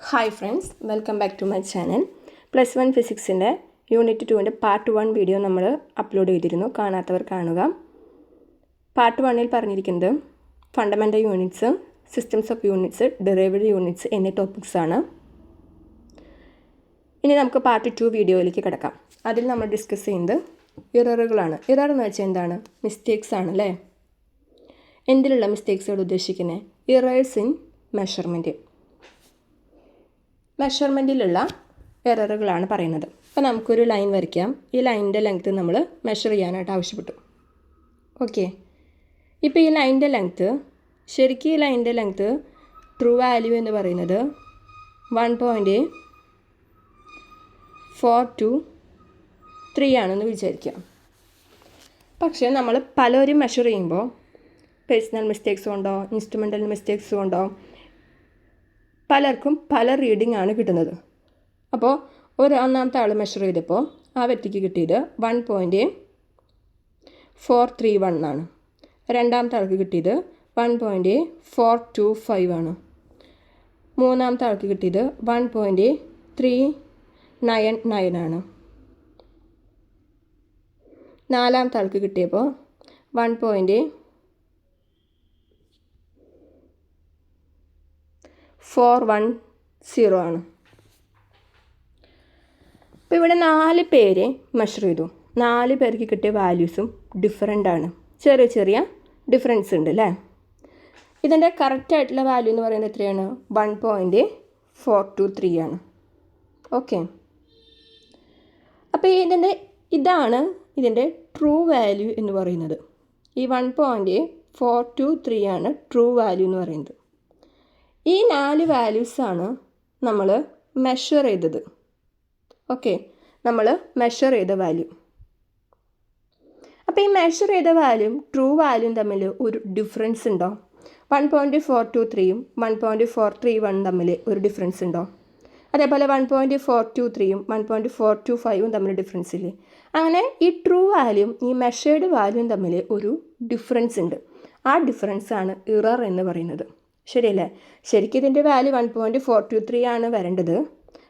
Hi friends, welcome back to my channel. +1 ഫിസിക്സിൻ്റെ unit 2ൻ്റെ part 1 video നമ്മൾ upload ചെയ്തിരുന്നു. കാണാത്തവർ കാണുക. പാർട്ട് 1ൽ പറഞ്ഞിരിക്കുന്നത് fundamental units, systems of units, derived units എന്നീ ടോപ്പിക്സാണ്. ഇനി നമുക്ക് പാർട്ട് 2 വീഡിയോയിലേക്ക് കിടക്കാം. അതിൽ നമ്മൾ ഡിസ്കസ് ചെയ്യുന്നത് ഇററുകളാണ്. ഇറർ എന്ന് വെച്ചാൽ എന്താണ്? മിസ്റ്റേക്സ് ആണ് അല്ലേ? എന്തിലുള്ള മിസ്റ്റേക്സുകൾ ഉദ്ദേശിക്കുന്നത്? ഇറേഴ്സ് ഇൻ മെഷർമെൻറ്റിലുള്ള എററുകളാണ് പറയുന്നത്. അപ്പോൾ നമുക്കൊരു ലൈൻ വരയ്ക്കാം. ഈ ലൈനിൻ്റെ ലെങ്ത്ത് നമ്മൾ മെഷർ ചെയ്യാനായിട്ട് ആവശ്യപ്പെട്ടു. ഓക്കെ, ഇപ്പോൾ ഈ ലൈനിൻ്റെ ലെങ്ത്ത്, ശരിക്കും ഈ ലൈനിൻ്റെ ലെങ്ത്ത് ട്രൂ വാല്യൂ എന്ന് പറയുന്നത് 1.423 ആണെന്ന് വിചാരിക്കാം. പക്ഷേ നമ്മൾ പലരും മെഷർ ചെയ്യുമ്പോൾ പേഴ്സണൽ മിസ്റ്റേക്സ് കൊണ്ടോ ഇൻസ്ട്രുമെൻ്റൽ മിസ്റ്റേക്സ് കൊണ്ടോ പലർക്കും പല റീഡിംഗ് ആണ് കിട്ടുന്നത്. അപ്പോൾ ഒന്നാമത്തെ ആൾ മെഷർ ചെയ്തപ്പോൾ ആ വ്യക്തിക്ക് കിട്ടിയത് 1.431 ആണ്. രണ്ടാമത്തെ ആൾക്ക് കിട്ടിയത് 1.425 ആണ്. മൂന്നാമത്തെ ആൾക്ക് കിട്ടിയത് 1.399 ആണ്. നാലാമത്തെ ആൾക്ക് കിട്ടിയപ്പോൾ 1.410 ആണ്. അപ്പോൾ ഇവിടെ 4 പേര് മെഷർ ചെയ്തു. 4 പേർക്ക് കിട്ടിയ വാല്യൂസും ഡിഫറെൻ്റ് ആണ്. ചെറിയ ചെറിയ ഡിഫറൻസ് ഉണ്ട് അല്ലേ? ഇതിൻ്റെ കറക്റ്റായിട്ടുള്ള വാല്യൂ എന്ന് പറയുന്നത് എത്രയാണ്? 1.423 ആണ്. ഓക്കെ, അപ്പോൾ ഇതാണ് ഇതിൻ്റെ ട്രൂ വാല്യൂ എന്ന് പറയുന്നത്. ഈ 1.423 ആണ് ട്രൂ വാല്യൂ എന്ന് പറയുന്നത്. ഈ 4 വാല്യൂസാണ് നമ്മൾ മെഷർ ചെയ്തത്. ഓക്കെ, നമ്മൾ മെഷർ ചെയ്ത വാല്യൂ. അപ്പോൾ ഈ മെഷർ ചെയ്ത വാല്യൂം ട്രൂ വാല്യൂം തമ്മിൽ ഒരു ഡിഫറൻസ് ഉണ്ടോ? 1.423യും 1.431 തമ്മിൽ ഒരു ഡിഫറൻസ് ഉണ്ടോ? അതേപോലെ 1.423യും 1.425യും തമ്മിൽ ഡിഫറൻസ് ഇല്ലേ? അങ്ങനെ ഈ ട്രൂ വാല്യൂം ഈ മെഷേർഡ് വാല്യൂം തമ്മിൽ ഒരു ഡിഫറൻസ് ഉണ്ട്. ആ ഡിഫറൻസ് ആണ് ഇറർ എന്ന് പറയുന്നത്. ശരിയല്ലേ? ശരിക്കും ഇതിൻ്റെ വാല്യൂ 1.423 ആണ് വരേണ്ടത്.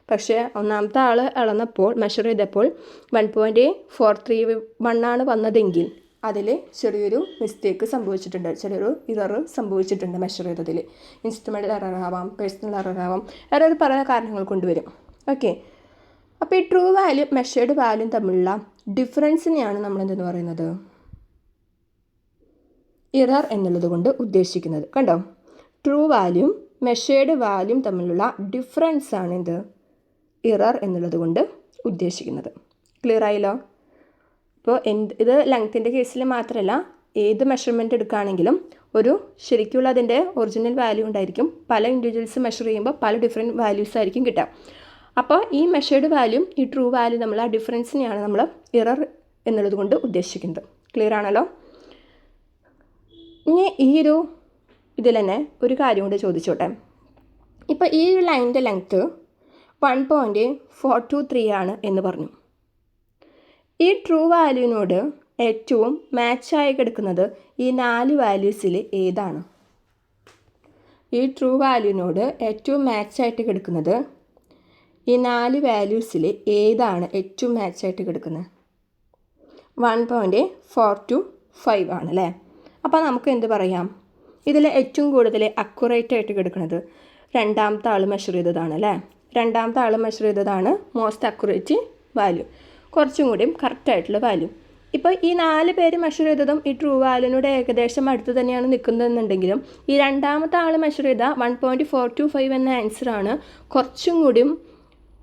പക്ഷേ ഒന്നാമത്തെ ആൾ അളന്നപ്പോൾ മെഷർ ചെയ്തപ്പോൾ 1.431 ആണ് വന്നതെങ്കിൽ അതിൽ ചെറിയൊരു മിസ്റ്റേക്ക് സംഭവിച്ചിട്ടുണ്ട്, ചെറിയൊരു ഇറർ സംഭവിച്ചിട്ടുണ്ട് മെഷർ ചെയ്തതിൽ. ഇൻസ്ട്രുമെൻ്റൽ എറർ ആവാം, പേഴ്സണൽ എറർ ആവാം, എറർ പല കാരണങ്ങൾ കൊണ്ടുവരും. ഓക്കെ, അപ്പോൾ ഈ ട്രൂ വാല്യൂ മെഷേർഡ് വാല്യൂ തമ്മിലുള്ള ഡിഫറൻസിനെയാണ് നമ്മൾ എന്തെന്ന് പറയുന്നത്? ഇറർ എന്നുള്ളത് കൊണ്ട് ഉദ്ദേശിക്കുന്നത്. കണ്ടോ? ട്രൂ വാല്യൂം മെഷേർഡ് വാല്യൂം തമ്മിലുള്ള ഡിഫറൻസ് ആണ് എന്ത്? ഇറർ എന്നുള്ളത് കൊണ്ട് ഉദ്ദേശിക്കുന്നത്. ക്ലിയർ ആയല്ലോ? ഇപ്പോൾ ഇത് ലെങ്ത്തിൻ്റെ കേസിൽ മാത്രമല്ല, ഏത് മെഷർമെൻറ്റ് എടുക്കുകയാണെങ്കിലും ഒരു ശരിക്കുള്ള അതിൻ്റെ ഒറിജിനൽ വാല്യൂ ഉണ്ടായിരിക്കും. പല ഇൻഡിവിജ്വൽസ് മെഷർ ചെയ്യുമ്പോൾ പല ഡിഫറെൻറ്റ് വാല്യൂസ് ആയിരിക്കും കിട്ടുക. അപ്പോൾ ഈ മെഷേർഡ് വാല്യൂം ഈ ട്രൂ വാല്യൂ തമ്മിലുള്ള ഡിഫറൻസിനെയാണ് നമ്മൾ ഇറർ എന്നുള്ളത് കൊണ്ട് ഉദ്ദേശിക്കുന്നത്. ക്ലിയർ ആണല്ലോ? ഇനി ഇതിൽ തന്നെ ഒരു കാര്യം കൂടി ചോദിച്ചോട്ടെ. ഇപ്പോൾ ഈ ഒരു ലൈനിൻ്റെ ലെങ്ത്ത് 1.423 ആണ് എന്ന് പറഞ്ഞു. ഈ ട്രൂ വാല്യൂവിനോട് ഏറ്റവും മാച്ചായി കിടക്കുന്നത് ഈ 4 വാല്യൂസിൽ ഏതാണ്? ഈ ട്രൂ വാല്യൂവിനോട് ഏറ്റവും മാച്ചായിട്ട് കിടക്കുന്നത് ഈ 4 വാല്യൂസിൽ ഏതാണ് ഏറ്റവും മാച്ചായിട്ട് കിടക്കുന്നത്? 1.425 ആണ് അല്ലേ? അപ്പോൾ നമുക്ക് എന്ത് പറയാം? ഇതിൽ ഏറ്റവും കൂടുതൽ അക്യുറേറ്റ് ആയിട്ട് കിടക്കുന്നത് രണ്ടാമത്തെ ആൾ മെഷർ ചെയ്തതാണ് അല്ലേ? രണ്ടാമത്തെ ആൾ മെഷർ ചെയ്തതാണ് മോസ്റ്റ് അക്യുറേറ്റ് വാല്യൂ, കുറച്ചും കൂടിയും കറക്റ്റായിട്ടുള്ള വാല്യൂ. ഇപ്പോൾ ഈ 4 പേര് മെഷർ ചെയ്തതും ഈ ട്രൂ വാല്യൂവിനോട് ഏകദേശം അടുത്ത് തന്നെയാണ് നിൽക്കുന്നതെന്നുണ്ടെങ്കിലും ഈ രണ്ടാമത്തെ ആൾ മെഷർ ചെയ്ത 1.425 എന്ന ആൻസറാണ് കുറച്ചും കൂടിയും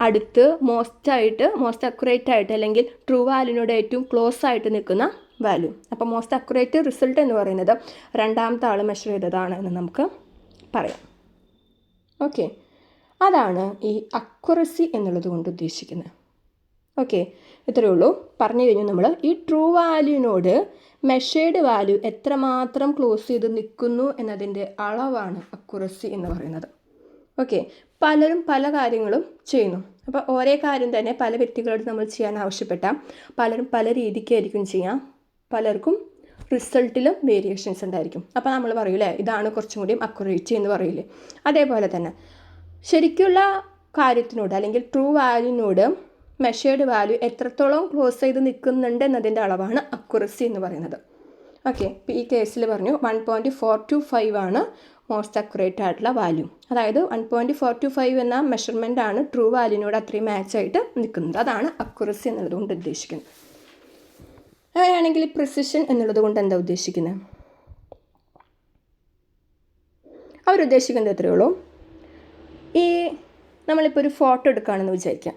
അടുത്ത് മോസ്റ്റ് അക്യുറേറ്റ് ആയിട്ട്, അല്ലെങ്കിൽ ട്രൂ വാല്യൂവിനോട് ഏറ്റവും ക്ലോസ് ആയിട്ട് നിൽക്കുന്ന വാല്യൂ. അപ്പോൾ മോസ്റ്റ് അക്യുറേറ്റ് റിസൾട്ട് എന്ന് പറയുന്നത് രണ്ടാമത്തെ ആൾ മെഷർ ചെയ്തതാണ് എന്ന് നമുക്ക് പറയാം. ഓക്കെ, അതാണ് ഈ അക്യുറസി എന്നുള്ളത് കൊണ്ട് ഉദ്ദേശിക്കുന്നത്. ഓക്കെ, ഇത്രയേ ഉള്ളൂ. പറഞ്ഞു കഴിഞ്ഞു നമ്മൾ ഈ ട്രൂ വാല്യൂവിനോട് മെഷേർഡ് വാല്യൂ എത്രമാത്രം ക്ലോസ് ചെയ്ത് നിൽക്കുന്നു എന്നതിൻ്റെ അളവാണ് അക്യുറസി എന്ന് പറയുന്നത്. ഓക്കെ, പലരും പല കാര്യങ്ങളും ചെയ്യുന്നു. അപ്പോൾ ഒരേ കാര്യം തന്നെ പല വ്യക്തികളോട് നമ്മൾ ചെയ്യാൻ ആവശ്യപ്പെട്ടാൽ പലരും പല രീതിക്കായിരിക്കും ചെയ്യാം. പലർക്കും റിസൾട്ടിലും വേരിയേഷൻസ് ഉണ്ടായിരിക്കും. അപ്പോൾ നമ്മൾ പറയൂലേ, ഇതാണ് കുറച്ചും കൂടി അക്യുറേറ്റ് എന്ന് പറയില്ലേ? അതേപോലെ തന്നെ ശരിക്കുള്ള കാര്യത്തിനോട് അല്ലെങ്കിൽ ട്രൂ വാല്യൂവിനോട് മെഷേർഡ് വാല്യൂ എത്രത്തോളം ക്ലോസ് ചെയ്ത് നിൽക്കുന്നുണ്ട് എന്നതിൻ്റെ അളവാണ് അക്യുറസി എന്ന് പറയുന്നത്. ഓക്കെ, ഇപ്പോൾ ഈ കേസിൽ പറഞ്ഞു 1.425 ആണ് മോസ്റ്റ് അക്യുറേറ്റ് ആയിട്ടുള്ള വാല്യൂ. അതായത് 1.425 എന്ന മെഷർമെൻ്റ് ആണ് ട്രൂ വാല്യൂവിനോട് അത്രയും മാച്ചായിട്ട് നിൽക്കുന്നത്. അതാണ് അക്യുറസി എന്നുള്ളത് കൊണ്ട് ഉദ്ദേശിക്കുന്നത്. അങ്ങനെയാണെങ്കിൽ പ്രിസിഷൻ എന്നുള്ളത് കൊണ്ട് എന്താ ഉദ്ദേശിക്കുന്നത്? അവരുദ്ദേശിക്കുന്നത് എത്രയേ ഉള്ളൂ, ഈ നമ്മളിപ്പോൾ ഒരു ഫോട്ടോ എടുക്കുകയാണെന്ന് വിചാരിക്കാം.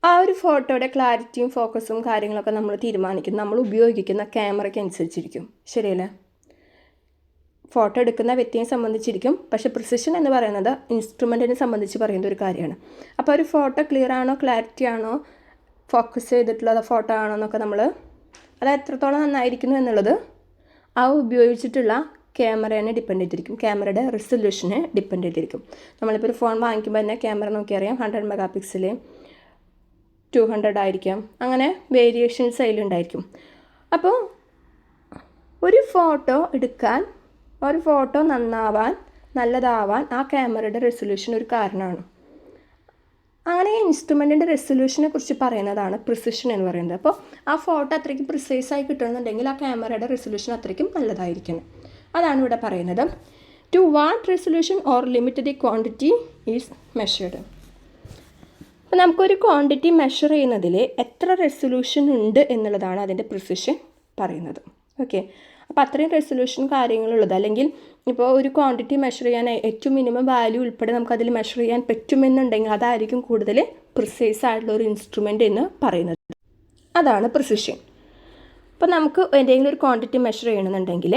ആ ഒരു ഫോട്ടോയുടെ ക്ലാരിറ്റിയും ഫോക്കസും കാര്യങ്ങളൊക്കെ നമ്മൾ തീരുമാനിക്കും നമ്മൾ ഉപയോഗിക്കുന്ന ക്യാമറയ്ക്ക് അനുസരിച്ചിരിക്കും. ശരിയല്ലേ? ഫോട്ടോ എടുക്കുന്ന വ്യക്തിയെ സംബന്ധിച്ചിരിക്കും. പക്ഷേ പ്രിസിഷൻ എന്ന് പറയുന്നത് ഇൻസ്ട്രുമെൻറ്റിനെ സംബന്ധിച്ച് പറയുന്ന ഒരു കാര്യമാണ്. അപ്പോൾ ഒരു ഫോട്ടോ ക്ലിയർ ആണോ, ക്ലാരിറ്റി ആണോ, ഫോക്കസ് ചെയ്തിട്ടുള്ള ഫോട്ടോ ആണോ എന്നൊക്കെ നമ്മൾ അത് എത്രത്തോളം നന്നായിരിക്കുന്നു എന്നുള്ളത് ആ ഉപയോഗിച്ചിട്ടുള്ള ക്യാമറേനെ ഡിപ്പെൻഡ് ചെയ്തിരിക്കും. ക്യാമറയുടെ റെസൊല്യൂഷനെ ഡിപ്പെൻഡ് ചെയ്തിരിക്കും. നമ്മളിപ്പോൾ ഒരു ഫോൺ വാങ്ങിക്കുമ്പോൾ തന്നെ ക്യാമറ നോക്കിയറിയാം. 100 മെഗാ പിക്സൽ, 200 ആയിരിക്കാം. അങ്ങനെ വേരിയേഷൻസ് അതിലുണ്ടായിരിക്കും. അപ്പോൾ ഒരു ഫോട്ടോ എടുക്കാൻ, ഒരു ഫോട്ടോ നല്ലതാവാൻ ആ ക്യാമറയുടെ റെസൊല്യൂഷൻ ഒരു കാരണമാണ്. അങ്ങനെ ഇൻസ്ട്രുമെൻറ്റിൻ്റെ റെസൊല്യൂഷനെ കുറിച്ച് പറയുന്നതാണ് പ്രിസിഷൻ എന്ന് പറയുന്നത്. അപ്പോൾ ആ ഫോട്ടോ അത്രയ്ക്കും പ്രിസൈസായി കിട്ടണമെന്നുണ്ടെങ്കിൽ ആ ക്യാമറയുടെ റെസൊല്യൂഷൻ അത്രയ്ക്കും നല്ലതായിരിക്കണം. അതാണ് ഇവിടെ പറയുന്നത്. To what resolution or limit the quantity is measured. അപ്പോൾ നമുക്കൊരു ക്വാണ്ടിറ്റി മെഷർ ചെയ്യുന്നതിൽ എത്ര റെസൊല്യൂഷൻ ഉണ്ട് എന്നുള്ളതാണ് അതിൻ്റെ പ്രിസിഷൻ പറയുന്നത്. ഓക്കെ, അപ്പോൾ അത്രയും റെസൊല്യൂഷൻ കാര്യങ്ങളുള്ളത്, അല്ലെങ്കിൽ ഇപ്പോൾ ഒരു ക്വാണ്ടിറ്റി മെഷർ ചെയ്യാൻ ഏറ്റവും മിനിമം വാല്യൂ ഉൾപ്പെടെ നമുക്കതിൽ മെഷർ ചെയ്യാൻ പറ്റുമെന്നുണ്ടെങ്കിൽ അതായിരിക്കും കൂടുതൽ പ്രിസൈസ് ആയിട്ടുള്ള ഒരു ഇൻസ്ട്രുമെൻ്റ് എന്ന് പറയുന്നത്. അതാണ് പ്രിസിഷൻ. അപ്പോൾ നമുക്ക് എന്തെങ്കിലും ഒരു ക്വാണ്ടിറ്റി മെഷർ ചെയ്യണമെന്നുണ്ടെങ്കിൽ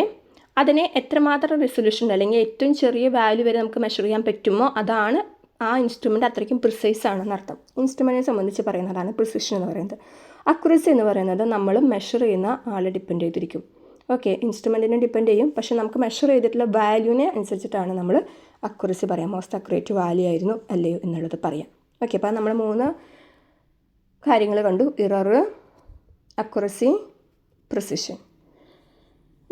അതിനെ എത്രമാത്രം റെസൊല്യൂഷൻ അല്ലെങ്കിൽ ഏറ്റവും ചെറിയ വാല്യൂ വരെ നമുക്ക് മെഷർ ചെയ്യാൻ പറ്റുമോ അതാണ് ആ ഇൻസ്ട്രുമെൻ്റ് അത്രയ്ക്കും പ്രിസൈസ് ആണെന്ന് അർത്ഥം. ഇൻസ്ട്രുമെൻറ്റിനെ സംബന്ധിച്ച് പറയുന്നതാണ് പ്രിസിഷൻ എന്ന് പറയുന്നത്. അക്യുറസി എന്ന് പറയുന്നത് നമ്മൾ മെഷർ ചെയ്യുന്ന ആളെ ഡിപ്പെൻഡ് ചെയ്തിരിക്കും. ഓക്കെ, ഇൻസ്ട്രുമെൻറ്റിനെ ഡിപ്പെൻഡ് ചെയ്യും. പക്ഷേ നമുക്ക് മെഷർ ചെയ്തിട്ടുള്ള വാല്യൂവിനെ അനുസരിച്ചിട്ടാണ് നമ്മൾ അക്യുറസി പറയാം. മോസ്റ്റ് അക്യുറേറ്റ് വാല്യൂ ആയിരുന്നു അല്ലയോ എന്നുള്ളത് പറയാം. ഓക്കെ, അപ്പോൾ നമ്മൾ 3 കാര്യങ്ങൾ കണ്ടു: ഇറർ, അക്യുറസി, പ്രിസിഷൻ.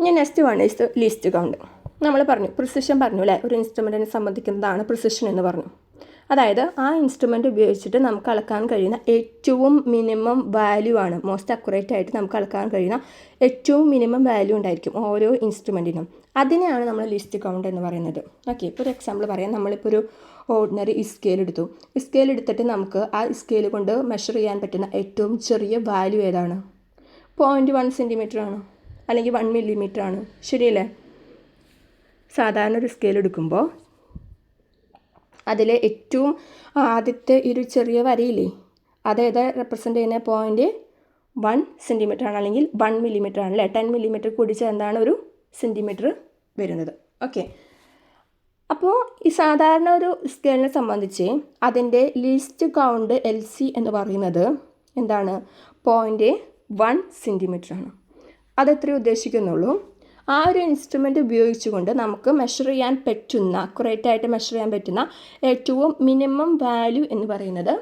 ഇനി next one is least count. നമ്മൾ പറഞ്ഞു പ്രിസിഷൻ പറഞ്ഞു അല്ലേ, ഒരു ഇൻസ്ട്രുമെൻറ്റിനെ സംബന്ധിക്കുന്നതാണ് പ്രിസിഷൻ എന്ന് പറഞ്ഞു. അതായത് ആ ഇൻസ്ട്രുമെൻ്റ് ഉപയോഗിച്ചിട്ട് നമുക്ക് അളക്കാൻ കഴിയുന്ന ഏറ്റവും മിനിമം വാല്യൂ ആണ്. മോസ്റ്റ് അക്യുറേറ്റ് ആയിട്ട് നമുക്ക് അളക്കാൻ കഴിയുന്ന ഏറ്റവും മിനിമം വാല്യൂ ഉണ്ടായിരിക്കും ഓരോ ഇൻസ്ട്രുമെൻറ്റിനും. അതിനെയാണ് നമ്മൾ ലിസ്റ്റ് കൗണ്ട് എന്ന് പറയുന്നത്. ഓക്കെ, ഇപ്പോൾ ഒരു എക്സാമ്പിൾ പറയാം. നമ്മളിപ്പോൾ ഒരു ഓർഡിനറി സ്കെയിൽ എടുത്തു. സ്കെയിൽ എടുത്തിട്ട് നമുക്ക് ആ സ്കെയിൽ കൊണ്ട് മെഷർ ചെയ്യാൻ പറ്റുന്ന ഏറ്റവും ചെറിയ വാല്യൂ ഏതാണ്? 0.1 സെൻറ്റിമീറ്റർ ആണ്, അല്ലെങ്കിൽ 1 മില്ലിമീറ്റർ ആണ്. ശരിയല്ലേ? സാധാരണ ഒരു സ്കെയിൽ എടുക്കുമ്പോൾ അതിലെ ഏറ്റവും ആദ്യത്തെ ഒരു ചെറിയ വരയില്ലേ, അതായത് റെപ്രസെൻ്റ് ചെയ്യുന്ന 0.1 സെൻറ്റിമീറ്റർ ആണ്, അല്ലെങ്കിൽ 1 മില്ലിമീറ്റർ ആണ് അല്ലേ. 10 മില്ലിമീറ്റർ കൂടി ചേർന്നാണ് ഒരു സെൻറ്റിമീറ്റർ വരുന്നത്. ഓക്കെ, അപ്പോൾ ഈ സാധാരണ ഒരു സ്കെയിലിനെ സംബന്ധിച്ച് അതിൻ്റെ ലീസ്റ്റ് കൗണ്ട് LC എന്ന് പറയുന്നത് എന്താണ്? 0.1 സെൻറ്റിമീറ്റർ ആണ്. അതെത്രേ ഉദ്ദേശിക്കുന്നുള്ളൂ. ആ ഒരു ഇൻസ്ട്രുമെൻ്റ് ഉപയോഗിച്ചുകൊണ്ട് നമുക്ക് മെഷർ ചെയ്യാൻ പറ്റുന്ന, അക്യുറേറ്റ് ആയിട്ട് മെഷർ ചെയ്യാൻ പറ്റുന്ന ഏറ്റവും മിനിമം വാല്യൂ എന്ന് പറയുന്നത്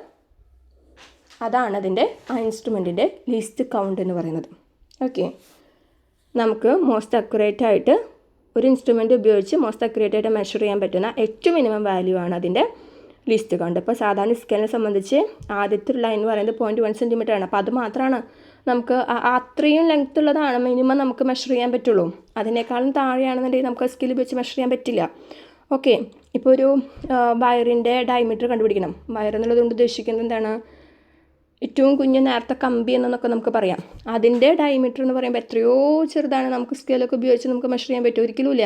അതാണ് അതിൻ്റെ ആ ഇൻസ്ട്രുമെൻറ്റിൻ്റെ ലീസ്റ്റ് കൗണ്ട് എന്ന് പറയുന്നത്. ഓക്കെ, നമുക്ക് മോസ്റ്റ് അക്യുറേറ്റ് ആയിട്ട് ഒരു ഇൻസ്ട്രുമെൻ്റ് ഉപയോഗിച്ച് മോസ്റ്റ് അക്യുറേറ്റ് ആയിട്ട് മെഷർ ചെയ്യാൻ പറ്റുന്ന ഏറ്റവും മിനിമം വാല്യൂ ആണ് അതിൻ്റെ ലീസ്റ്റ് കൗണ്ട്. ഇപ്പോൾ സാധാരണ സ്കെയിലിനെ സംബന്ധിച്ച് ആദ്യത്തെ ലൈൻ എന്ന് പറയുന്നത് 0.1 സെൻറ്റിമീറ്റർ ആണ്. അപ്പോൾ അത് മാത്രമാണ് നമുക്ക് അത്രയും ലെങ്ത് ഉള്ളതാണ് മിനിമം നമുക്ക് മെഷർ ചെയ്യാൻ പറ്റുള്ളൂ. അതിനേക്കാളും താഴെയാണെന്നുണ്ടെങ്കിൽ നമുക്ക് സ്കെയിൽ വെച്ച് മെഷർ ചെയ്യാൻ പറ്റില്ല. ഓക്കെ, ഇപ്പോൾ ഒരു വയറിൻ്റെ ഡയമീറ്റർ കണ്ടുപിടിക്കണം. വയർ എന്നുള്ളത് കൊണ്ട് ഉദ്ദേശിക്കുന്നത് എന്താണ്? ഏറ്റവും കുഞ്ഞ് നേരത്തെ കമ്പി എന്നൊക്കെ നമുക്ക് പറയാം. അതിൻ്റെ ഡയമീറ്റർ എന്ന് പറയുമ്പോൾ എത്രയോ ചെറുതാണ്. നമുക്ക് സ്കെയിലൊക്കെ ഉപയോഗിച്ച് നമുക്ക് മെഷർ ചെയ്യാൻ പറ്റും? ഒരിക്കലുമില്ല.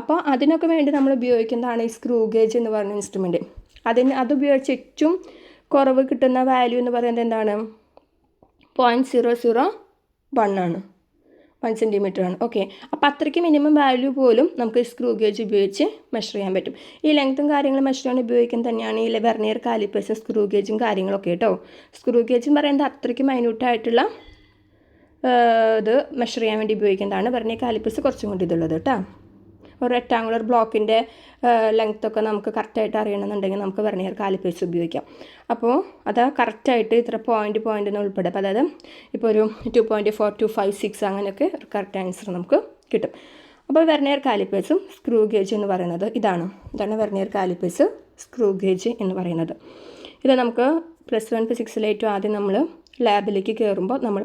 അപ്പോൾ അതിനൊക്കെ വേണ്ടി നമ്മൾ ഉപയോഗിക്കുന്നതാണ് ഈ സ്ക്രൂ ഗേജ് എന്ന് പറയുന്ന ഇൻസ്ട്രുമെൻറ്റ്. അതുപയോഗിച്ച് ഏറ്റവും കുറവ് കിട്ടുന്ന വാല്യൂ എന്ന് പറയുന്നത് എന്താണ്? 0.001 ആണ്, 1 സെൻറ്റിമീറ്റർ ആണ്. ഓക്കെ, അപ്പോൾ അത്രയ്ക്ക് മിനിമം വാല്യൂ പോലും നമുക്ക് സ്ക്രൂ ഗേജ് ഉപയോഗിച്ച് മെഷർ ചെയ്യാൻ പറ്റും. ഈ ലെങ്ത്തും കാര്യങ്ങളും മെഷർ ചെയ്യാൻ ഉപയോഗിക്കുന്നത് തന്നെയാണ് ഈ വെർനിയർ കാലിപ്പേഴ്സും സ്ക്രൂ ഗേജും കാര്യങ്ങളൊക്കെ കേട്ടോ. സ്ക്രൂ ഗേജും പറയുന്നത് അത്രയ്ക്ക് മൈന്യൂട്ടായിട്ടുള്ള ഇത് മെഷർ ചെയ്യാൻ വേണ്ടി ഉപയോഗിക്കുന്നതാണ്. വെർനിയർ കാലിപ്പേഴ്സ് കുറച്ചും കൂടി ഇതുള്ളത് കേട്ടോ. ഒരു റെക്ടാങ്കുലർ ബ്ലോക്കിൻ്റെ ലെങ്ത്തൊക്കെ നമുക്ക് കറക്റ്റായിട്ട് അറിയണമെന്നുണ്ടെങ്കിൽ നമുക്ക് വെർനിയർ കാലിപ്പേഴ്സ് ഉപയോഗിക്കാം. അപ്പോൾ അത് കറക്റ്റായിട്ട് ഇത്ര പോയിൻ്റ് എന്ന് ഉൾപ്പെടെ, അപ്പോൾ അതായത് ഇപ്പോൾ ഒരു 2.4, 2.56 അങ്ങനെയൊക്കെ ഒരു കറക്റ്റ് ആൻസർ നമുക്ക് കിട്ടും. അപ്പോൾ വെർനിയർ കാലിപ്പേഴ്സും സ്ക്രൂ ഗേജ് എന്ന് പറയുന്നത് ഇതാണ് വെർനിയർ കാലിപ്പേഴ്സ്, സ്ക്രൂ ഗേജ് എന്ന് പറയുന്നത്. ഇത് നമുക്ക് +1 ഫിസിക്സിലേറ്റവും ആദ്യം നമ്മൾ ലാബിലേക്ക് കയറുമ്പോൾ നമ്മൾ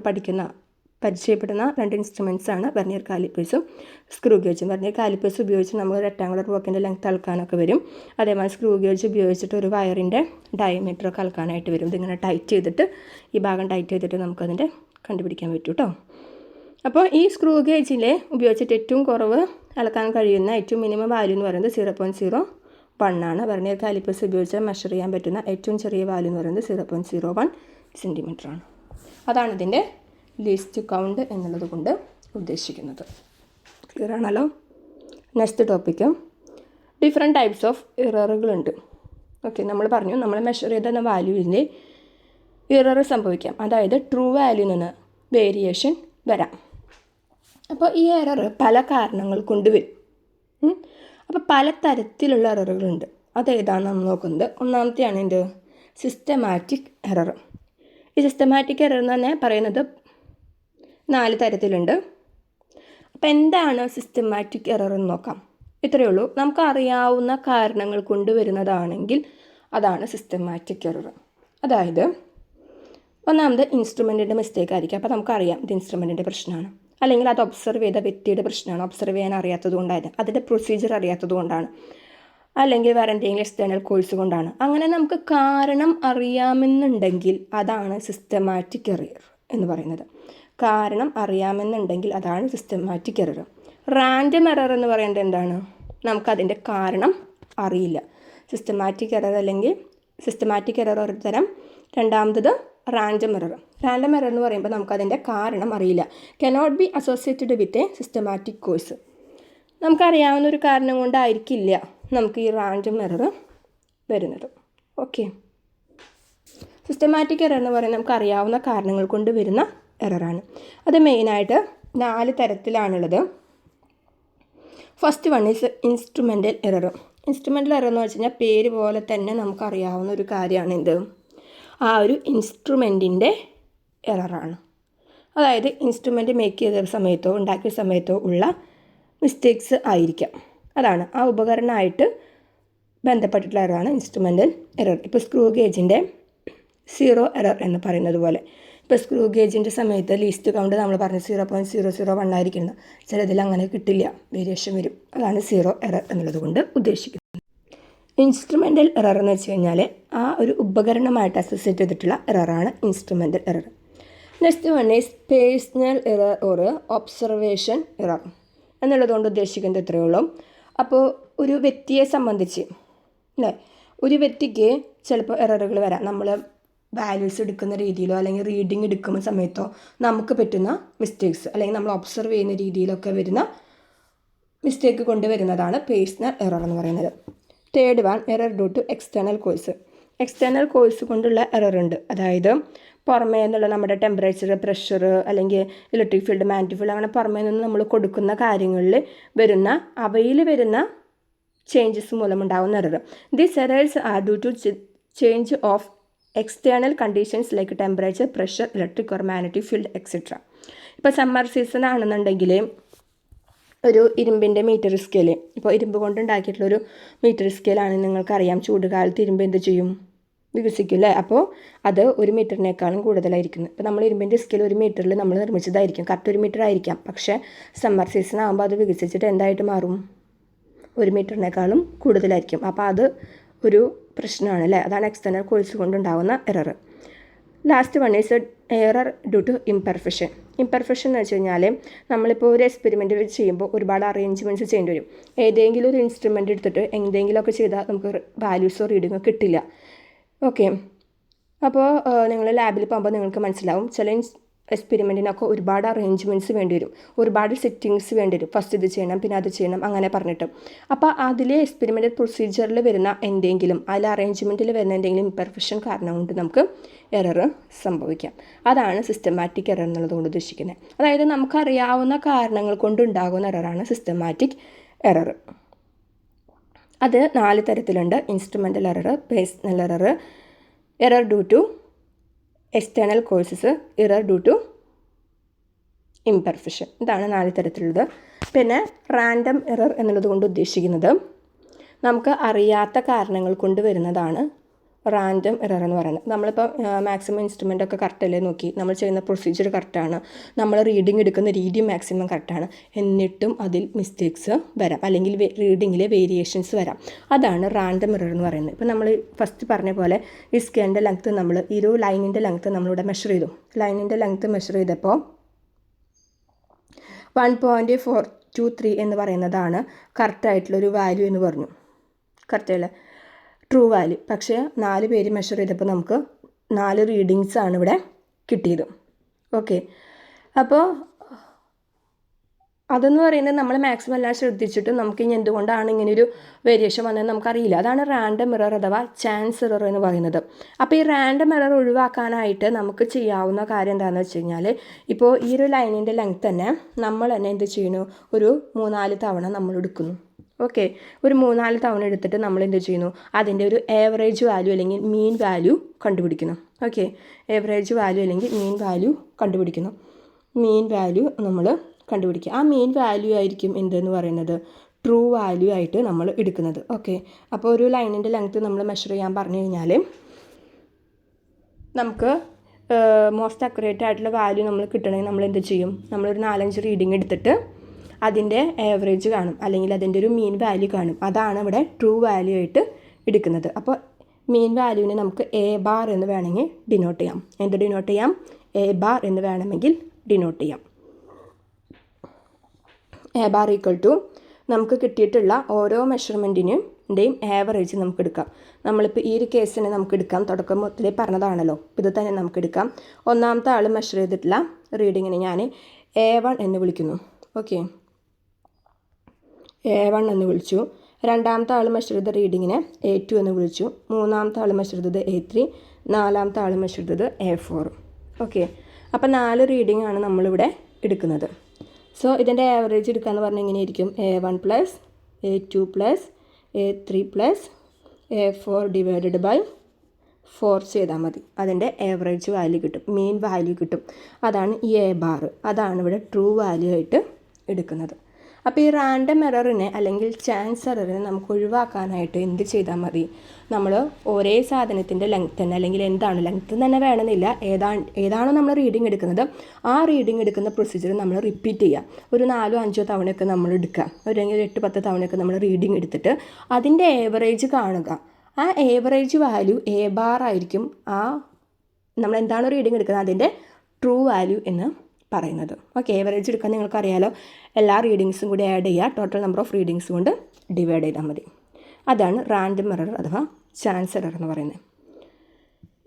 പരിചയപ്പെടുന്ന 2 ഇൻസ്ട്രുമെൻറ്റ്സാണ് വെർനിയർ കാലിപ്പേഴ്സും സ്ക്രൂ ഗേജും. വെർനിയർ കാലിപ്പേഴ്സ് ഉപയോഗിച്ച് നമ്മൾ റെക്ടാങ്കുലർ വർക്കിൻ്റെ ലെങ്ത് അളക്കാനൊക്കെ വരും. അതേമാതിരി സ്ക്രൂ ഗേജ് ഉപയോഗിച്ചിട്ട് ഒരു വയറിൻ്റെ ഡയമീറ്ററൊക്കെ അളക്കാനായിട്ട് വരും. ഇതിങ്ങനെ ടൈറ്റ് ചെയ്തിട്ട് ഈ ഭാഗം ടൈറ്റ് ചെയ്തിട്ട് നമുക്കതിൻ്റെ കണ്ടുപിടിക്കാൻ പറ്റും കേട്ടോ. അപ്പോൾ ഈ സ്ക്രൂ ഗേജിൽ ഉപയോഗിച്ചിട്ട് ഏറ്റവും കുറവ് അളക്കാൻ കഴിയുന്ന ഏറ്റവും മിനിമം വാല്യൂ എന്ന് പറയുന്നത് 0.01 ആണ്. വെർനിയർ കാലിപ്പേഴ്സ് ഉപയോഗിച്ച് മെഷർ ചെയ്യാൻ പറ്റുന്ന ഏറ്റവും ചെറിയ വാല്യൂ എന്ന് പറയുന്നത് 0.01 സെൻറ്റിമീറ്റർ ആണ്. അതാണ് ഇതിൻ്റെ ലീസ്റ്റ് കൗണ്ട് എന്നുള്ളത് കൊണ്ട് ഉദ്ദേശിക്കുന്നത്. ക്ലിയർ ആണല്ലോ. Next topic different types of എററുകളുണ്ട്. ഓക്കെ, നമ്മൾ പറഞ്ഞു നമ്മൾ മെഷർ ചെയ്ത വാല്യൂവിൻ്റെ എറർ സംഭവിക്കാം. അതായത് ട്രൂ വാല്യൂവിൽ നിന്ന് വേരിയേഷൻ വരാം. അപ്പോൾ ഈ എറർ പല കാരണങ്ങൾ കൊണ്ട് വരും. അപ്പോൾ പല തരത്തിലുള്ള എററുകളുണ്ട്. അതേതാണ് നമ്മൾ നോക്കുന്നത്. ഒന്നാമത്തെയാണ് എന്ത്? Systematic error. ഈ സിസ്റ്റമാറ്റിക് എറർ എന്ന് തന്നെ പറയുന്നത് 4 തരത്തിലുണ്ട്. അപ്പോൾ എന്താണ് സിസ്റ്റമാറ്റിക് എറർ എന്ന് നോക്കാം. ഇത്രയേ ഉള്ളൂ. നമുക്ക് അറിയാവുന്ന കാരണങ്ങൾ കൊണ്ടുവരുന്നതാണെങ്കിൽ അതാണ് സിസ്റ്റമാറ്റിക് എറർ. അതായത് ഒന്നാമത് ഇൻസ്ട്രുമെൻറ്റിൻ്റെ മിസ്റ്റേക്ക് ആയിരിക്കും. അപ്പോൾ നമുക്കറിയാം ഇത് ഇൻസ്ട്രുമെൻറ്റിൻ്റെ പ്രശ്നമാണ്, അല്ലെങ്കിൽ അത് ഒബ്സർവ് ചെയ്ത വ്യക്തിയുടെ പ്രശ്നമാണ്. ഒബ്സർവ് ചെയ്യാൻ അറിയാത്തത് കൊണ്ടായിരുന്നു, അതിൻ്റെ പ്രൊസീജിയർ അറിയാത്തത് കൊണ്ടാണ്, അല്ലെങ്കിൽ വേറെ എന്തെങ്കിലും എക്സ്റ്റേണൽ കോഴ്സ് കൊണ്ടാണ്. അങ്ങനെ നമുക്ക് കാരണം അറിയാമെന്നുണ്ടെങ്കിൽ അതാണ് സിസ്റ്റമാറ്റിക് എറർ എന്ന് പറയുന്നത്. കാരണം അറിയാമെന്നുണ്ടെങ്കിൽ അതാണ് സിസ്റ്റമാറ്റിക് എറർ. റാൻഡം എറർ എന്ന് പറയുന്നത് എന്താണ്? നമുക്കതിൻ്റെ കാരണം അറിയില്ല. സിസ്റ്റമാറ്റിക് എറർ അല്ലെങ്കിൽ സിസ്റ്റമാറ്റിക് എറർ ഒരു തരം. രണ്ടാമത്തത് റാൻഡം എറർ. റാൻഡം എറർ എന്ന് പറയുമ്പോൾ നമുക്കതിൻ്റെ കാരണം അറിയില്ല. Cannot be associated with a systematic course. നമുക്കറിയാവുന്ന ഒരു കാരണം കൊണ്ടായിരിക്കില്ല നമുക്ക് ഈ റാൻഡം എറർ വരുന്നത്. ഓക്കെ, സിസ്റ്റമാറ്റിക് എറർ എന്ന് പറയുന്നത് നമുക്കറിയാവുന്ന കാരണങ്ങൾ കൊണ്ട് വരുന്ന എററാണ്. അത് മെയിനായിട്ട് 4 തരത്തിലാണുള്ളത്. First one is instrumental error. Instrumental error എന്ന് വെച്ച് കഴിഞ്ഞാൽ പേര് പോലെ തന്നെ നമുക്കറിയാവുന്ന ഒരു കാര്യമാണ് എന്ത്? ആ ഒരു ഇൻസ്ട്രുമെൻറ്റിൻ്റെ എററാണ്. അതായത് ഇൻസ്ട്രുമെൻറ്റ് മേക്ക് ചെയ്ത സമയത്തോ ഉണ്ടാക്കിയ സമയത്തോ ഉള്ള മിസ്റ്റേക്സ് ആയിരിക്കാം. അതാണ് ആ ഉപകരണമായിട്ട് ബന്ധപ്പെട്ടിട്ടുള്ള എററാണ് ഇൻസ്ട്രുമെൻ്റൽ എറർ. ഇപ്പോൾ സ്ക്രൂ ഗേജിൻ്റെ 0 എറർ എന്ന് പറയുന്നത് പോലെ. ഇപ്പോൾ സ്ക്രൂ ഗേജിൻ്റെ സമയത്ത് ലീസ്റ്റ് കൗണ്ട് നമ്മൾ പറഞ്ഞ് 0.001 ആയിരിക്കുന്നത്. ചിലതിൽ അങ്ങനെ കിട്ടില്ല, വേരിയേഷൻ വരും. അതാണ് 0 എറർ എന്നുള്ളത് കൊണ്ട് ഉദ്ദേശിക്കുന്നത്. ഇൻസ്ട്രുമെൻ്റൽ എറർ എന്ന് വെച്ച് കഴിഞ്ഞാൽ ആ ഒരു ഉപകരണമായിട്ട് അസോസിയേറ്റ് ചെയ്തിട്ടുള്ള എററാണ് instrumental error. Next one is personal error or observation error എന്നുള്ളതുകൊണ്ട് ഉദ്ദേശിക്കുന്നത് ഇത്രയേ ഉള്ളൂ. അപ്പോൾ ഒരു വ്യക്തിയെ സംബന്ധിച്ച് അല്ലേ, ഒരു വ്യക്തിക്ക് ചിലപ്പോൾ എററുകൾ വരാം. നമ്മൾ വാല്യൂസ് എടുക്കുന്ന രീതിയിലോ അല്ലെങ്കിൽ റീഡിങ് എടുക്കുന്ന സമയത്തോ നമുക്ക് പറ്റുന്ന മിസ്റ്റേക്സ്, അല്ലെങ്കിൽ നമ്മൾ ഒബ്സർവ് ചെയ്യുന്ന രീതിയിലൊക്കെ വരുന്ന മിസ്റ്റേക്ക് കൊണ്ടുവരുന്നതാണ് പേഴ്സണൽ എറർ എന്ന് പറയുന്നത്. Third one error due to external cause. External cause കൊണ്ടുള്ള എറർ ഉണ്ട്. അതായത് പുറമേ നിന്നുള്ള നമ്മുടെ ടെമ്പറേച്ചർ, പ്രഷർ, അല്ലെങ്കിൽ ഇലക്ട്രിക് ഫീൽഡ്, മാഗ്നറ്റിക് ഫീൽഡ്, അങ്ങനെ പുറമേ നിന്ന് നമ്മൾ കൊടുക്കുന്ന കാര്യങ്ങളിൽ വരുന്ന അവയിൽ വരുന്ന ചേഞ്ചസ് മൂലമുണ്ടാകുന്ന error. These errors are due to change of external conditions like temperature, pressure, electric or magnetic field etcetera. ഇപ്പോൾ സമ്മർ സീസൺ ആണെന്നുണ്ടെങ്കിൽ ഒരു ഇരുമ്പിൻ്റെ മീറ്റർ സ്കെയിൽ, ഇപ്പോൾ ഇരുമ്പ് കൊണ്ടുണ്ടാക്കിയിട്ടുള്ളൊരു മീറ്റർ സ്കെയിലാണെന്ന് നിങ്ങൾക്കറിയാം. ചൂടുകാലത്ത് ഇരുമ്പ് എന്ത് ചെയ്യും? വികസിക്കും അല്ലേ? അപ്പോൾ അത് 1 മീറ്ററിനേക്കാളും കൂടുതലായിരിക്കുന്നത്. ഇപ്പോൾ നമ്മൾ ഇരുമ്പിൻ്റെ സ്കെയിൽ 1 മീറ്ററിൽ നമ്മൾ നിർമ്മിച്ചതായിരിക്കും, കറക്റ്റ് 1 മീറ്റർ ആയിരിക്കാം. പക്ഷേ സമ്മർ സീസൺ ആകുമ്പോൾ അത് വികസിച്ചിട്ട് എന്തായിട്ട് മാറും? 1 മീറ്ററിനേക്കാളും കൂടുതലായിരിക്കും. അപ്പോൾ അത് ഒരു പ്രശ്നമാണ് അല്ലേ? അതാണ് എക്സ്റ്റേണൽ കോഴ്സ് കൊണ്ടുണ്ടാകുന്ന error. Last one is error due to imperfection. Imperfection എന്ന് വെച്ച് കഴിഞ്ഞാൽ നമ്മളിപ്പോൾ ഒരു എക്സ്പെരിമെൻറ്റ് ചെയ്യുമ്പോൾ ഒരുപാട് അറേഞ്ച്മെൻറ്റ്സ് ചെയ്യേണ്ടി വരും. ഏതെങ്കിലും ഒരു ഇൻസ്ട്രുമെൻ്റ് എടുത്തിട്ട് എന്തെങ്കിലുമൊക്കെ ചെയ്താൽ നമുക്ക് വാല്യൂസോ റീഡിങ്ങോ കിട്ടില്ല. ഓക്കെ, അപ്പോൾ നിങ്ങൾ ലാബിൽ പോകുമ്പോൾ നിങ്ങൾക്ക് മനസ്സിലാവും ചില എക്സ്പെരിമെൻറ്റിനൊക്കെ ഒരുപാട് അറേഞ്ച്മെൻറ്റ്സ് വേണ്ടി വരും, ഒരുപാട് സെറ്റിങ്സ് വേണ്ടി വരും. ഫസ്റ്റ് ഇത് ചെയ്യണം, പിന്നെ അത് ചെയ്യണം, അങ്ങനെ പറഞ്ഞിട്ട്. അപ്പോൾ അതിലെ എക്സ്പെരിമെൻ്റൽ പ്രൊസീജിയറിൽ വരുന്ന എന്തെങ്കിലും, അതിൽ അറേഞ്ച്മെൻറ്റിൽ വരുന്ന എന്തെങ്കിലും ഇംപെർഫെക്ഷൻ കാരണം കൊണ്ട് നമുക്ക് എറർ സംഭവിക്കാം. അതാണ് സിസ്റ്റമാറ്റിക് എറർ എന്നുള്ളതുകൊണ്ട് ഉദ്ദേശിക്കുന്നത്. അതായത് നമുക്കറിയാവുന്ന കാരണങ്ങൾ കൊണ്ടുണ്ടാകുന്ന എററാണ് സിസ്റ്റമാറ്റിക് എറർ. അത് 4 തരത്തിലുണ്ട്. Instrumental error, personal error, error due to external causes, error due to imperfection. ഇതാണ് 4 തരത്തിലുള്ളത്. പിന്നെ റാൻഡം എറർ എന്നുള്ളത് കൊണ്ട് ഉദ്ദേശിക്കുന്നത് നമുക്ക് അറിയാത്ത കാരണങ്ങൾ കൊണ്ട് വരുന്നതാണ് റാൻഡം എറർ എന്ന് പറയുന്നത്. നമ്മളിപ്പോൾ മാക്സിമം ഇൻസ്ട്രുമെൻ്റ് ഒക്കെ കറക്റ്റല്ലേ നോക്കി, നമ്മൾ ചെയ്യുന്ന പ്രൊസീജിയർ കറക്റ്റാണ്, നമ്മൾ റീഡിംഗ് എടുക്കുന്ന രീതി മാക്സിമം കറക്റ്റാണ്, എന്നിട്ടും അതിൽ മിസ്റ്റേക്സ് വരാം, അല്ലെങ്കിൽ റീഡിങ്ങിലെ വേരിയേഷൻസ് വരാം. അതാണ് റാൻഡം എറർ എന്ന് പറയുന്നത്. ഇപ്പോൾ നമ്മൾ ഫസ്റ്റ് പറഞ്ഞ പോലെ ഈ സ്കെയിലിൻ്റെ ലെങ്ത്ത് നമ്മൾ ഈ ഒരു ലൈനിൻ്റെ ലെങ്ത്ത് നമ്മളിവിടെ മെഷർ ചെയ്തു. ലൈനിൻ്റെ ലെങ്ത്ത് മെഷർ ചെയ്തപ്പോൾ 1.423 എന്ന് പറയുന്നതാണ് കറക്റ്റായിട്ടുള്ളൊരു വാല്യൂ എന്ന് പറഞ്ഞു. കറക്റ്റല്ലേ, ട്രൂ വാല്യൂ. പക്ഷേ 4 പേര് മെഷർ ചെയ്തപ്പോൾ നമുക്ക് 4 റീഡിങ്സാണ് ഇവിടെ കിട്ടിയത്. ഓക്കെ, അപ്പോൾ അതെന്ന് പറയുന്നത് നമ്മൾ മാക്സിമം എല്ലാം ശ്രദ്ധിച്ചിട്ടും നമുക്ക് ഇനി എന്തുകൊണ്ടാണ് ഇങ്ങനെയൊരു വേരിയേഷൻ വന്നതെന്ന് നമുക്കറിയില്ല. അതാണ് റാൻഡം എറർ അഥവാ ചാൻസ് എറർ എന്ന് പറയുന്നത്. അപ്പോൾ ഈ റാൻഡം എറർ ഒഴിവാക്കാനായിട്ട് നമുക്ക് ചെയ്യാവുന്ന കാര്യം എന്താണെന്ന് വെച്ച് കഴിഞ്ഞാൽ, ഇപ്പോൾ ഈ ഒരു ലൈനിൻ്റെ ലെങ്ത് തന്നെ നമ്മൾ തന്നെ എന്ത് ചെയ്യുന്നു, ഒരു 3-4 തവണ നമ്മൾ എടുക്കുന്നു. ഓക്കെ, ഒരു 3-4 തവണ എടുത്തിട്ട് നമ്മൾ എന്ത് ചെയ്യുന്നു, അതിൻ്റെ ഒരു ആവറേജ് വാല്യൂ അല്ലെങ്കിൽ മീൻ വാല്യൂ കണ്ടുപിടിക്കുന്നു. ഓക്കെ, ആവറേജ് വാല്യൂ അല്ലെങ്കിൽ മീൻ വാല്യൂ കണ്ടുപിടിക്കുന്നു. മീൻ വാല്യൂ നമ്മൾ കണ്ടുപിടിക്കുക. ആ മീൻ വാല്യൂ ആയിരിക്കും എന്തെന്ന് പറയുന്നത് ട്രൂ വാല്യൂ ആയിട്ട് നമ്മൾ എടുക്കുന്നത്. ഓക്കെ, അപ്പോൾ ഒരു ലൈനിൻ്റെ ലെങ്ത്ത് നമ്മൾ മെഷർ ചെയ്യാൻ പറഞ്ഞു കഴിഞ്ഞാൽ നമുക്ക് മോസ്റ്റ് അക്യുറേറ്റ് ആയിട്ടുള്ള വാല്യൂ നമ്മൾ കിട്ടണമെങ്കിൽ നമ്മൾ എന്ത് ചെയ്യും, നമ്മളൊരു 4-5 റീഡിങ് എടുത്തിട്ട് അതിൻ്റെ ആവറേജ് കാണും, അല്ലെങ്കിൽ അതിൻ്റെ ഒരു മീൻ വാല്യൂ കാണും. അതാണ് ഇവിടെ ട്രൂ വാല്യൂ ആയിട്ട് എടുക്കുന്നത്. അപ്പോൾ മീൻ വാല്യൂവിനെ നമുക്ക് എ ബാർ എന്ന് വേണമെങ്കിൽ ഡിനോട്ട് ചെയ്യാം. എന്ത് ഡിനോട്ട് ചെയ്യാം, എ ബാർ എന്ന് വേണമെങ്കിൽ ഡിനോട്ട് ചെയ്യാം. എ ബാർ ഈക്വൽ ടു നമുക്ക് കിട്ടിയിട്ടുള്ള ഓരോ മെഷർമെൻറ്റിൻ്റെയും ആവറേജ് നമുക്ക് എടുക്കാം. നമ്മളിപ്പോൾ ഈ ഒരു കേസിനെ നമുക്ക് എടുക്കാം, തുടക്കം മൊത്തത്തിൽ പറഞ്ഞതാണല്ലോ, ഇത് തന്നെ നമുക്ക് എടുക്കാം. ഒന്നാമത്തെ ആൾ മെഷർ ചെയ്തിട്ടുള്ള റീഡിങ്ങിനെ ഞാൻ A1 എന്ന് വിളിക്കുന്നു. ഓക്കെ, A1 എന്ന് വിളിച്ചു. രണ്ടാമത്തെ ആൾ മെഷർ ചെയ്ത റീഡിങ്ങിനെ A2 എന്ന് വിളിച്ചു. മൂന്നാമത്തെ ആൾ മെഷർ ചെയ്തത് A3, നാലാമത്തെ ആൾ മെഷർ ചെയ്തത് A4. ഓക്കെ, അപ്പോൾ 4 റീഡിംഗ് ആണ് നമ്മളിവിടെ എടുക്കുന്നത്. സോ ഇതിൻ്റെ ആവറേജ് എടുക്കാമെന്ന് പറഞ്ഞാൽ എങ്ങനെയായിരിക്കും, A1 plus A2 plus A3 plus A4 divided by 4 ചെയ്താൽ മതി. അതിൻ്റെ ആവറേജ് വാല്യൂ കിട്ടും, മീൻ വാല്യൂ കിട്ടും. അതാണ് ഈ എ ബാർ, അതാണ് ഇവിടെ ട്രൂ വാല്യൂ ആയിട്ട് എടുക്കുന്നത്. അപ്പോൾ ഈ റാൻഡം എററിനെ അല്ലെങ്കിൽ ചാൻസ് എററിനെ നമുക്ക് ഒഴിവാക്കാനായിട്ട് എന്ത് ചെയ്താൽ മതി, നമ്മൾ ഒരേ സാധനത്തിൻ്റെ ലെങ്ത്ത് തന്നെ, അല്ലെങ്കിൽ എന്താണ് ലെങ്ത്ത് തന്നെ വേണമെന്നില്ല, ഏതാണോ നമ്മൾ റീഡിങ് എടുക്കുന്നത് ആ റീഡിങ് എടുക്കുന്ന പ്രൊസീജിയർ നമ്മൾ റിപ്പീറ്റ് ചെയ്യുക. ഒരു 4-5 തവണയൊക്കെ നമ്മൾ എടുക്കുക, അല്ലെങ്കിൽ 8-10 തവണയൊക്കെ നമ്മൾ റീഡിങ് എടുത്തിട്ട് അതിൻ്റെ ഏവറേജ് കാണുക. ആ ഏവറേജ് വാല്യൂ എ ബാർ ആയിരിക്കും ആ നമ്മൾ എന്താണോ റീഡിങ് എടുക്കുന്നത് അതിൻ്റെ ട്രൂ വാല്യൂ എന്ന് പറയുന്നത്. ഓക്കെ, ഏവറേജ് എടുക്കാൻ നിങ്ങൾക്കറിയാലോ, എല്ലാ റീഡിങ്സും കൂടി ആഡ് ചെയ്യുക, ടോട്ടൽ നമ്പർ ഓഫ് റീഡിങ്സ് കൊണ്ട് ഡിവൈഡ് ചെയ്താൽ മതി. അതാണ് റാൻഡം എറർ അഥവാ ചാൻസ് എറർ എന്ന് പറയുന്നത്.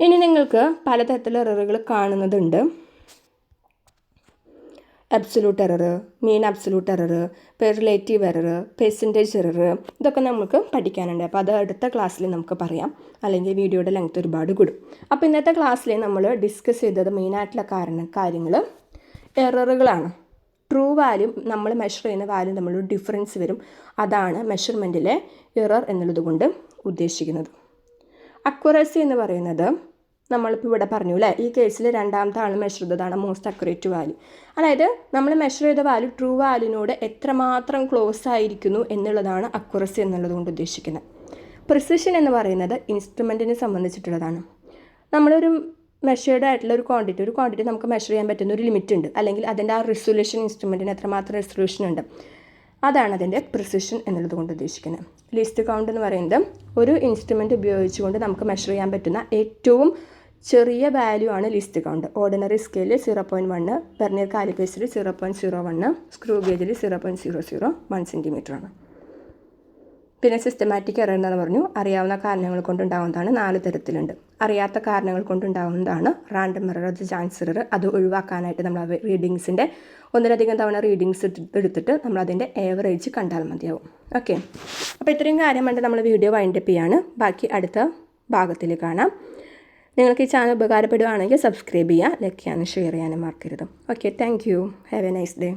ഇനി നിങ്ങൾക്ക് പലതരത്തിലുള്ള എററുകൾ കാണുന്നതുണ്ട്. Absolute error, mean absolute error, relative error, percentage error, ഇതൊക്കെ നമുക്ക് പഠിക്കാനുണ്ട്. അപ്പോൾ അത് അടുത്ത ക്ലാസ്സിൽ നമുക്ക് പറയാം, അല്ലെങ്കിൽ വീഡിയോയുടെ ലെങ്ത് ഒരുപാട് കൂടും. അപ്പോൾ ഇന്നത്തെ ക്ലാസ്സിൽ നമ്മൾ ഡിസ്കസ് ചെയ്തത് മെയിനായിട്ടുള്ള കാര്യങ്ങൾ എററുകളാണ്. ട്രൂ വാല്യൂ നമ്മൾ മെഷർ ചെയ്യുന്ന വാല്യൂ തമ്മിലൊരു ഡിഫറൻസ് വരും, അതാണ് മെഷർമെൻറ്റിലെ എറർ എന്നുള്ളത് കൊണ്ട് ഉദ്ദേശിക്കുന്നത്. അക്യുറസി എന്ന് പറയുന്നത് നമ്മളിപ്പോൾ ഇവിടെ പറഞ്ഞു അല്ലേ, ഈ കേസിൽ രണ്ടാമത്തെ ആൾ മെഷർ ചെയ്തതാണ് മോസ്റ്റ് അക്യുറേറ്റ് വാല്യൂ. അതായത് നമ്മൾ മെഷർ ചെയ്ത വാല്യൂ ട്രൂ വാല്യൂവിനോട് എത്രമാത്രം ക്ലോസ് ആയിരിക്കുന്നു എന്നുള്ളതാണ് അക്യുറസി എന്നുള്ളത് കൊണ്ട് ഉദ്ദേശിക്കുന്നത്. പ്രിസിഷൻ എന്ന് പറയുന്നത് ഇൻസ്ട്രുമെൻറ്റിനെ സംബന്ധിച്ചിട്ടുള്ളതാണ്. നമ്മളൊരു മെഷേർഡ് ആയിട്ടുള്ള ഒരു ക്വാണ്ടിറ്റി നമുക്ക് മെഷർ ചെയ്യാൻ പറ്റുന്ന ഒരു ലിമിറ്റ് ഉണ്ട്, അല്ലെങ്കിൽ അതിൻ്റെ ആ റെസൊല്യൂഷൻ ഇൻസ്ട്രുമെൻറ്റിന് എത്രമാത്രം റെസൊല്യൂഷൻ ഉണ്ട്, അതാണ് അതിൻ്റെ പ്രിസിഷൻ എന്നുള്ളത് കൊണ്ട് ഉദ്ദേശിക്കുന്നത്. ലിസ്റ്റ് കൗണ്ട് എന്ന് പറയുന്നത് ഒരു ഇൻസ്ട്രുമെൻറ്റ് ഉപയോഗിച്ചുകൊണ്ട് നമുക്ക് മെഷർ ചെയ്യാൻ പറ്റുന്ന ഏറ്റവും ചെറിയ വാല്യൂ ആണ് ലിസ്റ്റ് കൗണ്ട്. ഓർഡിനറി സ്കെയിലിൽ 0.1, വെർനിയർ കാലിപ്പേഴ്സിൽ 0.01, സ്ക്രൂ ഗേജിൽ 0.001 സെൻറ്റിമീറ്റർ ആണ്. പിന്നെ സിസ്റ്റമാറ്റിക് എറർ എന്ന് പറഞ്ഞു, അറിയാവുന്ന കാരണങ്ങൾ കൊണ്ടുണ്ടാകുന്നതാണ്. 4 തരത്തിലുണ്ട്. അറിയാത്ത കാരണങ്ങൾ കൊണ്ടുണ്ടാകുന്നതാണ് റാൻഡം എറർ, അത് ചാൻസ് എറർ. അത് ഒഴിവാക്കാനായിട്ട് നമ്മൾ റീഡിങ്സിൻ്റെ ഒന്നിലധികം തവണ റീഡിങ്സ് എടുത്തിട്ട് നമ്മൾ അതിൻ്റെ ഏവറേജ് കണ്ടാൽ മതിയാവും. ഓക്കെ, അപ്പോൾ ഇത്രയും കാര്യം കൊണ്ട് നമ്മൾ വീഡിയോ വൈൻഡപ്പ് ചെയ്യാണ്. ബാക്കി അടുത്ത ഭാഗത്തിൽ കാണാം. നിങ്ങൾക്ക് ഈ ചാനൽ ഉപകാരപ്പെടുകയാണെങ്കിൽ സബ്സ്ക്രൈബ് ചെയ്യുക, ലൈക്ക് ചെയ്യാനും ഷെയർ ചെയ്യാനും മറക്കരുത്. Okay, thank you. Have A nice day.